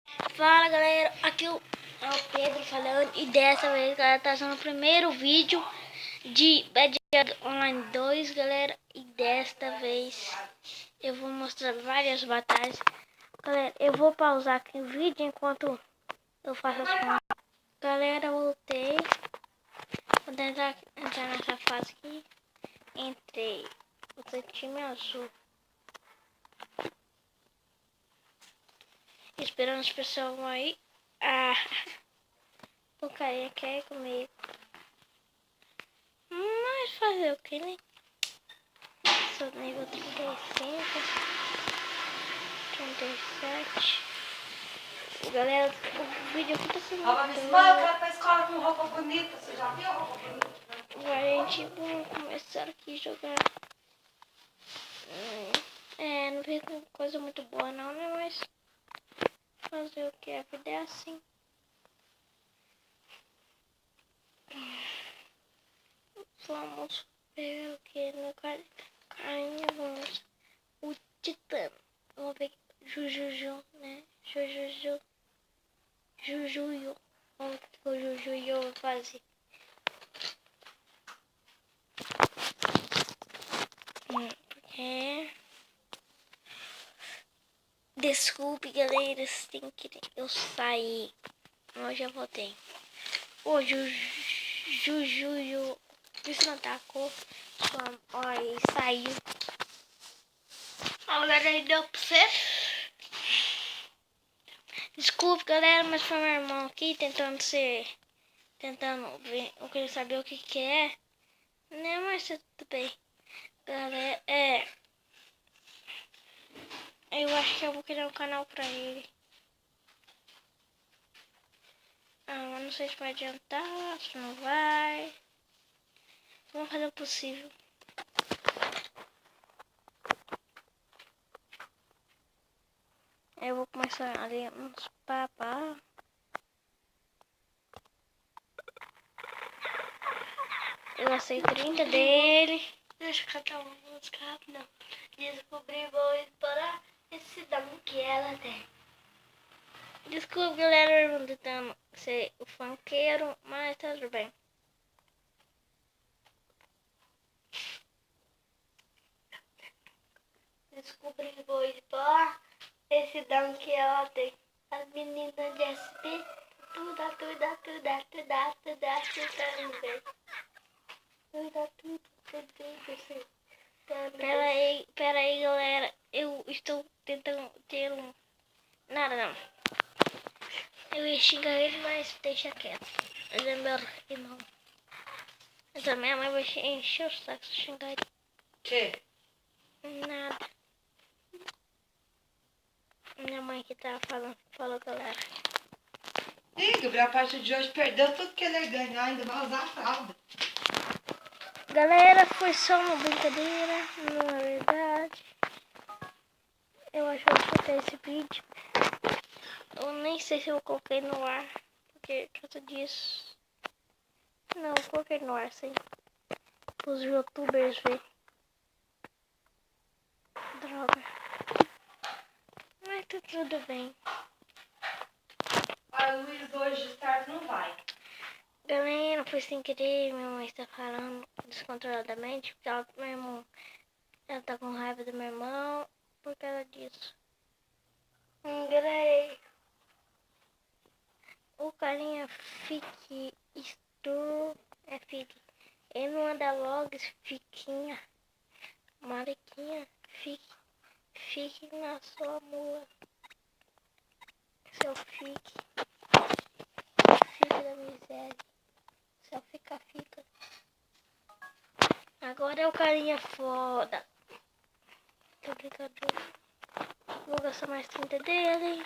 Fala galera, aqui é o Pedro falando e dessa vez galera tá sendo o primeiro vídeo de Bad Online 2 galera, e desta vez eu vou mostrar várias batalhas. Galera, eu vou pausar aqui o vídeo enquanto eu faço as contas. Galera, voltei, vou tentar entrar nessa fase aqui. Entrei, o time azul, esperando os pessoal aí. O carinha quer ir comigo. Mas fazer o que, né? Sou nível 35, 37. Galera, o vídeo aqui tá sendo Ela disse, mãe, eu quero ir pra escola com roupa bonita. Você já viu a roupa bonita? Vamos começar aqui a jogar. Não veio com coisa muito boa não, né? Mas fazer o que? A vida é assim. Vamos ver o que no carinha. Vamos. O Titã. Vamos ver. Jujuju, né? Jujuju. Vamos ver o que o Jujuju vai fazer. Desculpe, galera, sem querer eu saí. Hoje eu voltei. O Jujuju isso não atacou. Aí saiu. A galera aí deu pra você. Desculpe, galera, mas foi meu irmão aqui tentando ver, eu queria saber o que é. Né, mas tá tudo bem. Galera, eu acho que eu vou criar um canal pra ele. Mas não sei se vai adiantar, se não vai. Vamos fazer o possível. Eu vou começar ali uns papá. Eu gastei 30 dele. Deixa eu cantar uma música rápida. Descobri, vou explorar esse dom que ela tem. Desculpa, galera, eu não tentando ser o funkeiro, mas tá tudo bem. Descobri, vou explorar esse dom que ela tem. As meninas de SP, tudo também. Pera aí, galera. Eu estou tentando ter um... Nada, não. Eu ia xingar ele, mas deixa quieto. Ele é meu irmão. Mas a minha mãe vai encher o saco se xingar ele. Que? Nada. Minha mãe que tá falou, galera. Ih, Gabriel, a partir de hoje perdeu tudo que ele ia ganhar, ainda vai usar a fralda. Galera, foi só uma brincadeira, não é verdade. Eu acho que eu vou soltar esse vídeo. Eu nem sei se eu coloquei no ar, porque por causa disso. Não, eu coloquei no ar, sim. Os youtubers ver. Droga. Mas tá tudo bem. A Luiz hoje de tarde não vai. Galera, foi sem querer, minha mãe está falando descontroladamente, porque ela tá com raiva do meu irmão por causa disso. Engrei. O carinha fique fique. Ele não anda logo, fiquinha. Mariquinha, fique na sua mula. Seu fique da miséria. Seu fica. Agora é o carinha foda. Tô brincando. Vou gastar mais 30 dele.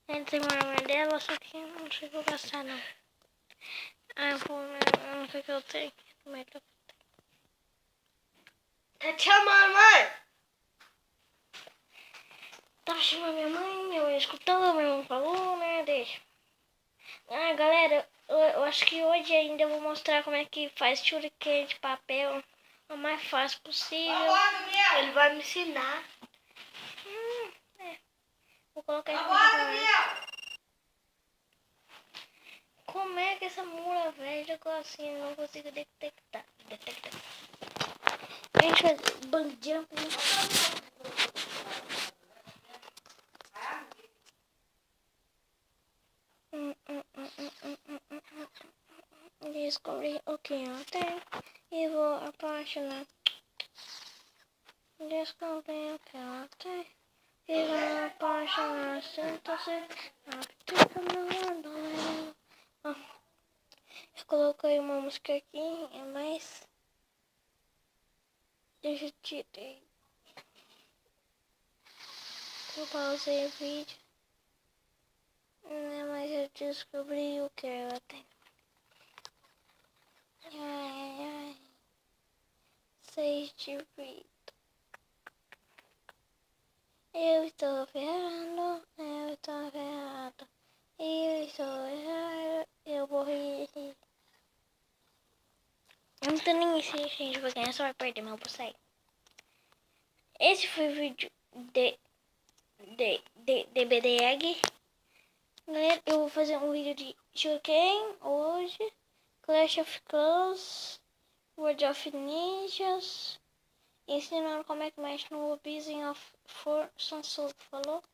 Ele tem uma arma dela, só que não sei o que vou gastar não. Eu não sei o que eu tenho. Tá te chamando, mãe? Tava chamando minha mãe escutou, meu irmão falou, né? Deixa. Galera, eu acho que hoje ainda eu vou mostrar como é que faz shuriken de papel o mais fácil possível. Vai lá, Gabriel! Ele vai me ensinar. Vou colocar esse Vambora, vídeo no ar. Gabriel! Como é que essa mula velha ficou assim? Eu não consigo detectar. A gente faz bang jump. Descobri o que eu tenho e vou apaixonar. Descobri o que eu tenho e vou apaixonar. Sinto-se a fica no mundo. Eu coloquei uma música aqui, mas eu tirei. Eu pausei o vídeo, mas eu descobri o que eu tenho. Ai, 6 de vida. Eu estou ferrado, eu estou ferrado. Eu estou errado, eu morri. Eu não tô nem isso, gente, vou ganhar, só vai perder, mas eu vou sair. Esse foi o vídeo de BD Egg. Galera, eu vou fazer um vídeo de Shuriken hoje. Clash of Clans, World of Ninjas, ensinando como é que mexe no Abusing of Sun Soul, falou?